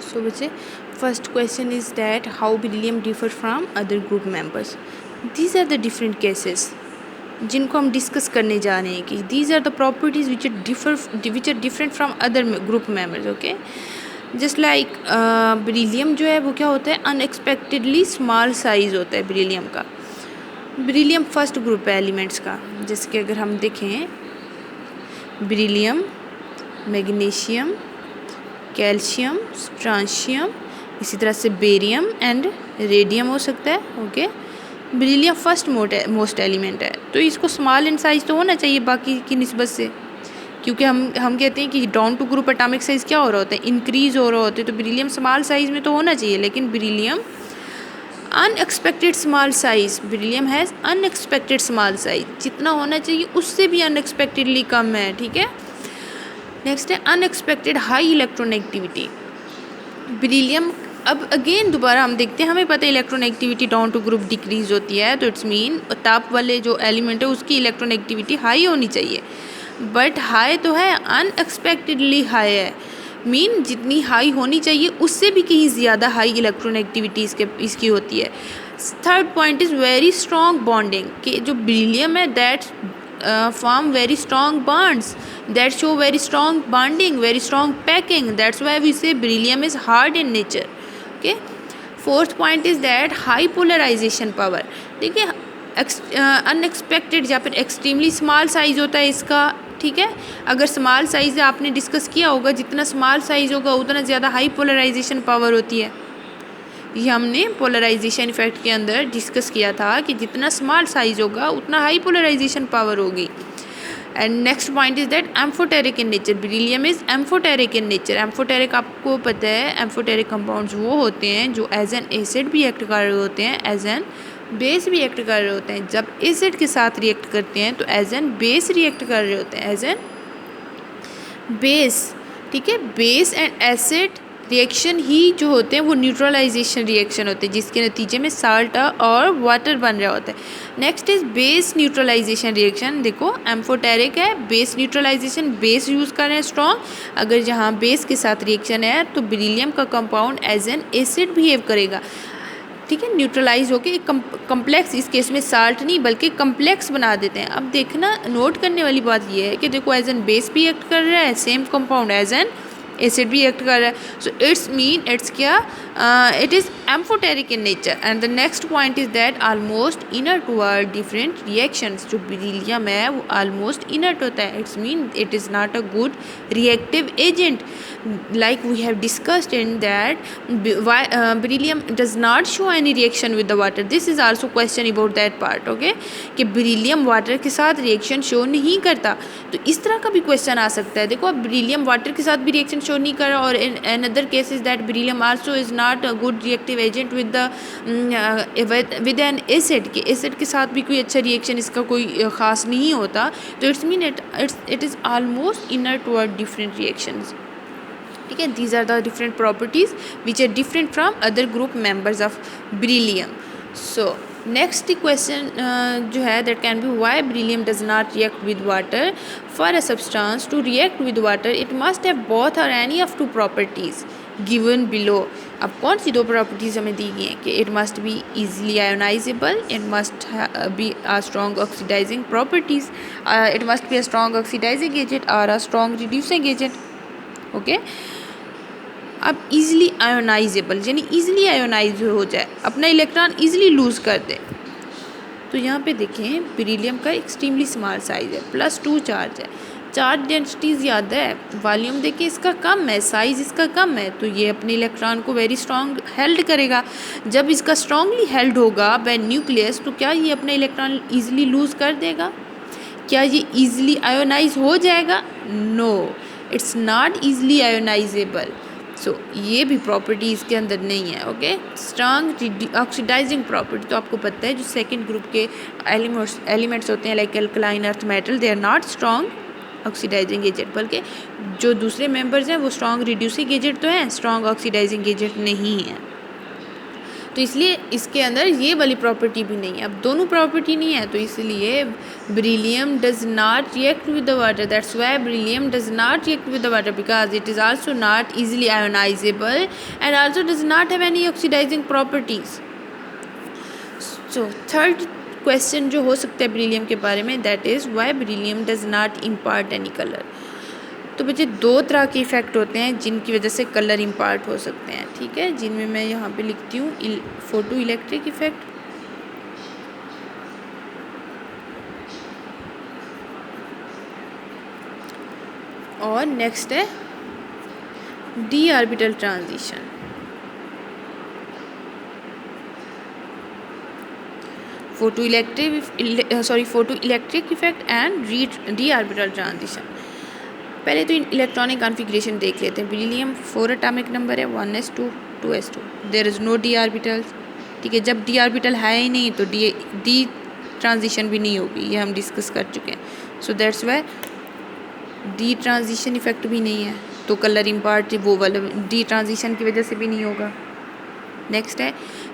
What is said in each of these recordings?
सो बच्चे first question is that how beryllium differ from other group members. These are the different cases जिनको हम discuss करने जा रहे हैं कि these are the properties which are different from other group members. Okay, just like beryllium जो है वो क्या होता है, अनएक्सपेक्टेडली स्मॉल साइज़ होता है बेरिलियम का. बेरिलियम फर्स्ट ग्रुप है एलिमेंट्स का. जैसे कि अगर हम देखें बेरिलियम, मैग्नीशियम, कैल्शियम, स्ट्रांशियम, इसी तरह से बेरियम एंड रेडियम हो सकता है. Okay, beryllium first most element है, तो इसको स्मॉल इन साइज़ तो होना चाहिए बाकी की निस्बत से, क्योंकि हम कहते हैं कि down to group atomic size क्या हो रहा होता है, इंक्रीज़ हो रहा होता है. तो बेरिलियम स्मॉल साइज़ में तो होना चाहिए, लेकिन beryllium unexpected small size, beryllium has unexpected small size, जितना होना चाहिए उससे भी अनएक्सपेक्टेडली कम है. ठीक है, नेक्स्ट है अनएक्सपेक्टेड हाई इलेक्ट्रोनेगेटिविटी. बेरिलियम, अब अगेन दोबारा हम देखते हैं, हमें पता है electronegativity down to group decrease होती है, तो इट्स मीन ताप वाले जो एलिमेंट है उसकी इलेक्ट्रोनेगेटिविटी हाई होनी चाहिए, बट हाई तो है, अनएक्सपेक्टेडली हाई है. मीन जितनी हाई होनी चाहिए उससे भी कहीं ज़्यादा हाई इलेक्ट्रोनेगेटिविटी इसकी होती है. Third point is very strong bonding, कि जो बेरिलियम है that form very strong bonds that show very strong bonding, very strong packing. That's why we say beryllium is hard in nature. Okay, fourth point is that high polarization power. ठीक है, unexpected या फिर extremely small size होता है इसका. ठीक है, अगर स्मॉल साइज़ आपने डिस्कस किया होगा, जितना स्मॉल साइज़ होगा उतना ज़्यादा हाई पोलराइजेशन पावर होती है. ये हमने पोलराइजेशन इफेक्ट के अंदर डिस्कस किया था कि जितना स्मॉल साइज होगा उतना हाई पोलराइजेशन पावर होगी. And next point is that amphoteric in nature. Beryllium is amphoteric in nature. Amphoteric आपको पता है, एम्फोटेरिक कंपाउंड्स वो होते हैं जो एज एन एसिड भी एक्ट कर रहे होते हैं, एज एन बेस भी एक्ट कर रहे होते हैं. जब एसिड के साथ रिएक्ट करते हैं तो एज एन बेस रिएक्ट कर रहे होते हैं, एज एन बेस. ठीक है, बेस एंड एसिड रिएक्शन ही जो होते हैं वो न्यूट्रलाइजेशन रिएक्शन होते हैं, जिसके नतीजे में साल्ट और वाटर बन रहा होता है. Next is base neutralisation reaction. देखो एम्फोटेरिक है, बेस न्यूट्रलाइजेशन, बेस यूज़ कर रहे हैं स्ट्रॉन्ग. अगर जहाँ बेस के साथ रिएक्शन है तो बेरिलियम का compound as an acid behave करेगा. ठीक है, न्यूट्रलाइज होकर एक कम्प्लेक्स, इस केस में साल्ट नहीं बल्कि कम्प्लेक्स बना देते हैं. अब देखना नोट करने वाली बात यह है कि देखो एज एन बेस भी एक्ट कर रहा है, same compound as an acid भी एक्ट कर रहा है. सो इट्स मीन इट्स क्या, it is amphoteric in nature. And the next point is that almost inner toward different reactions. जो बेरिलियम है वो ऑलमोस्ट इनर्ट होता है. It's mean it is not a good reactive agent, like we have discussed in that beryllium does not show any reaction with the water. This is also question about that part. Okay, कि beryllium water के साथ reaction show नहीं करता. तो इस तरह का भी क्वेश्चन आ सकता है. देखो अब बेरिलियम वाटर के साथ भी रिएक्शन शो नहीं कर रहा, और in another cases that beryllium also is not a good reactive agent with N acid, के एसिड के साथ भी कोई अच्छा रिएक्शन इसका कोई ख़ास नहीं होता. तो it's mean it is almost inner toward different reactions. ठीक है, these are the different properties which are different from other group members of beryllium. So next question जो है that can be why beryllium does not react with water. For a substance to react with water it must have both और any of two properties given below. अब कौन सी दो properties हमें दी गई हैं कि it must be easily ionizable, it must be a strong oxidizing properties, it must be a strong oxidising agent और a strong reducing agent. Okay, अब easily ionizable यानी ईजिली आयोनाइज हो जाए, अपना इलेक्ट्रॉन ईजिली लूज़ कर दे. तो यहाँ पे देखें बेरिलियम का एक्सट्रीमली स्मॉल साइज़ है, +2 चार्ज है, चार्ज डेंसिटी ज़्यादा है, वॉल्यूम देखिए इसका कम है, साइज़ इसका कम है, तो ये अपने इलेक्ट्रॉन को वेरी स्ट्रॉन्ग हेल्ड करेगा. जब इसका स्ट्रॉन्गली हेल्ड होगा बाय न्यूक्लियस तो क्या ये अपना इलेक्ट्रॉन ईजिली लूज़ कर देगा? क्या ये ईजिली आयोनाइज हो जाएगा? No, it's not easily ionisable. So ये भी प्रॉपर्टी इसके अंदर नहीं है. ओके, स्ट्रॉन्ग ऑक्सीडाइजिंग प्रॉपर्टी तो आपको पता है जो सेकंड ग्रुप के एलिमेंट्स होते हैं like alkaline earth metal, they are not strong oxidising agent, बल्कि जो दूसरे मेंबर्स हैं वो स्ट्रॉन्ग रिड्यूसिंग एजेंट तो हैं, स्ट्रॉन्ग ऑक्सीडाइजिंग एजेंट नहीं है. तो इसलिए इसके अंदर ये वाली प्रॉपर्टी भी नहीं है। अब दोनों प्रॉपर्टी नहीं है तो इसलिए beryllium does not react with the water, that's why beryllium does not react with the water because it is also not easily ionisable and also does not have any oxidising properties. So third question जो हो सकता है beryllium के बारे में, that is why beryllium does not impart any colour. तो बच्चे दो तरह के इफ़ेक्ट होते हैं जिनकी वजह से कलर इम्पार्ट हो सकते हैं, ठीक है, जिनमें मैं यहाँ पे लिखती हूँ फोटो इलेक्ट्रिक इफ़ेक्ट और नेक्स्ट है D orbital transition. Photo electric effect and D orbital transition. पहले तो इलेक्ट्रॉनिक कॉन्फ़िगरेशन देख लेते हैं। बेरिलियम 4 एटॉमिक नंबर है, 1s2 2s2, there is no d orbital, ठीक है। जब डी ऑर्बिटल है ही नहीं तो डी ट्रांजिशन भी नहीं होगी, ये हम डिस्कस कर चुके हैं। So that's why D transition effect भी नहीं है, तो कलर इम्पार्ट वो वाला डी ट्रांजिशन की वजह से भी नहीं होगा। नेक्स्ट है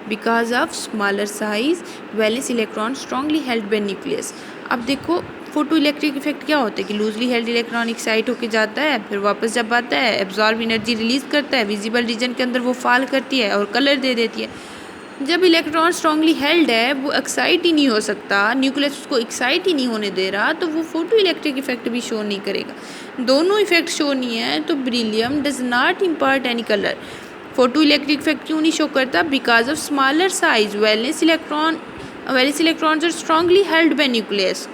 because of smaller size valence electron strongly held by nucleus. अब देखो फोटो इलेक्ट्रिक इफेक्ट क्या होता है कि लूजली हेल्ड इलेक्ट्रॉन एक्साइट होकर जाता है, फिर वापस जब आता है एब्जॉर्ब एनर्जी रिलीज करता है, विजिबल रीजन के अंदर वो फॉल करती है और कलर दे देती है। जब इलेक्ट्रॉन स्ट्रांगली हेल्ड है वो एक्साइट ही नहीं हो सकता, न्यूक्लियस उसको एक्साइट ही नहीं होने दे रहा, तो वो फोटो इलेक्ट्रिक इफेक्ट भी शो नहीं करेगा। दोनों इफेक्ट शो नहीं है तो beryllium does not impart any colour. Photoelectric effect क्यों नहीं शो करता? Because of smaller size valence electrons are strongly held by nucleus.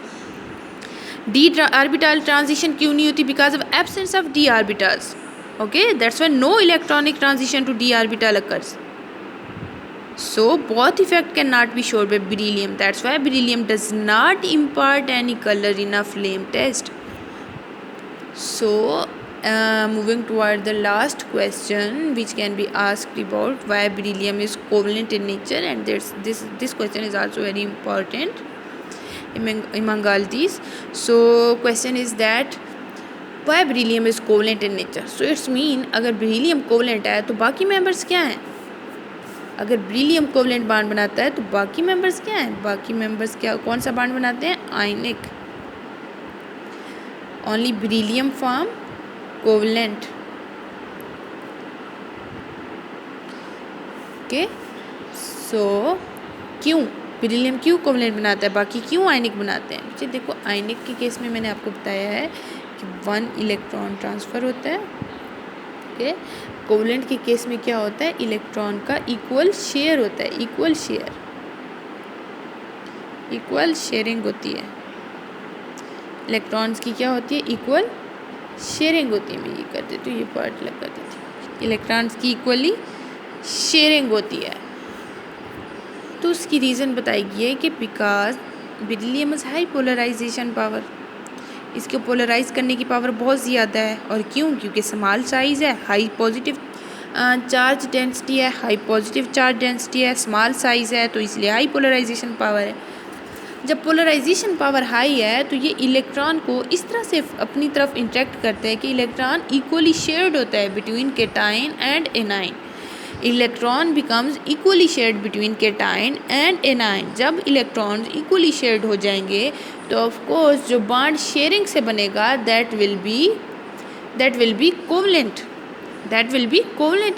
D orbital transition क्यों नहीं होती? Because of absence of d orbitals, okay, that's why no electronic transition to d orbital occurs. So both effect cannot be showed by beryllium, that's why beryllium does not impart any color in a flame test. So moving toward the last question which can be asked about why beryllium is covalent in nature, and this question is also very important among all these. So question is that why beryllium is covalent in nature. So it's mean अगर beryllium covalent है तो बाकी members क्या हैं? अगर beryllium covalent bond बनाता है तो बाकी मेंबर्स क्या हैं? बाकी मेंबर्स क्या कौन सा बॉन्ड बनाते हैं? Ionic. Only beryllium form covalent, okay. So क्यों बेरिलियम क्यों कोवलेंट बनाता है, बाकी क्यों आयनिक बनाते हैं? बच्चे देखो आयनिक के केस में मैंने आपको बताया है कि 1 इलेक्ट्रॉन ट्रांसफ़र होता है, ओके। कोवलेंट के केस में क्या होता है? इलेक्ट्रॉन का इक्वल शेयर होता है, इक्वल शेयरिंग होती है। इलेक्ट्रॉन्स की क्या होती है? इक्वल शेयरिंग होती है। मैं ये कर देती हूँ, ये पार्ट अलग कर देती हूँ। इलेक्ट्रॉन्स की इक्वली शेयरिंग होती है। तो उसकी रीज़न बताएगी है कि because beryllium is high polarisation power, इसको पोलराइज करने की पावर बहुत ज़्यादा है। और क्यों? क्योंकि स्मॉल साइज़ है, हाई पॉजिटिव चार्ज डेंसिटी है, हाई पॉजिटिव चार्ज डेंसिटी है, स्मॉल साइज़ है, तो इसलिए हाई पोलराइजेशन पावर है। जब पोलराइजेशन पावर हाई है तो ये इलेक्ट्रॉन को इस तरह से अपनी तरफ इंटरेक्ट करते हैं कि इलेक्ट्रॉन इक्वली शेयर्ड होता है between cation and anion. Electron becomes equally shared between cation and anion. जब इलेक्ट्रॉन्स इक्वली शेयर्ड हो जाएंगे तो ऑफ कोर्स जो बॉन्ड शेयरिंग से बनेगा that will be covalent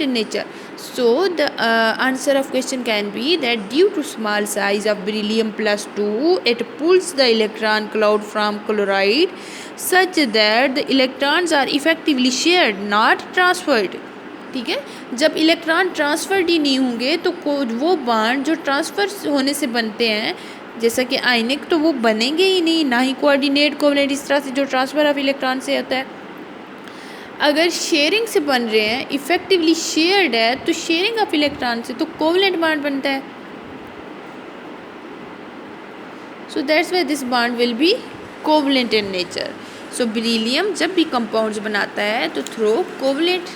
in nature. So the answer of question can be that due to small size of beryllium plus 2, it pulls the electron cloud from chloride such that the electrons are effectively shared, not transferred. ठीक है, जब electron transferred ही नहीं होंगे तो वो bond जो transfer होने से बनते हैं जैसा कि आयनिक, तो वो बनेंगे ही नहीं, ना ही कोऑर्डिनेट कोवलेंट इस तरह से जो ट्रांसफ़र ऑफ इलेक्ट्रॉन से होता है. अगर शेयरिंग से बन रहे हैं, इफ़ेक्टिवली शेयर्ड है, तो शेयरिंग ऑफ इलेक्ट्रॉन से तो कोवलेंट बॉन्ड बनता है. So that's why this bond will be covalent in nature. So beryllium जब भी कंपाउंड्स बनाता है तो through covalent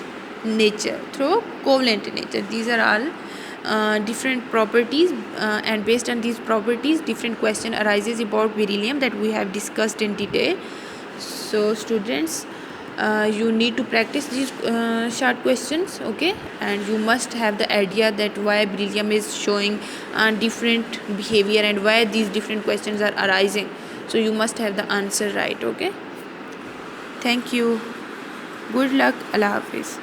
nature. These are all different properties and based on these properties different question arises about beryllium that we have discussed in detail. So students, you need to practice these short questions, okay, and you must have the idea that why beryllium is showing different behavior and why these different questions are arising. So you must have the answer right, okay. Thank you. Good luck. Allah Hafiz.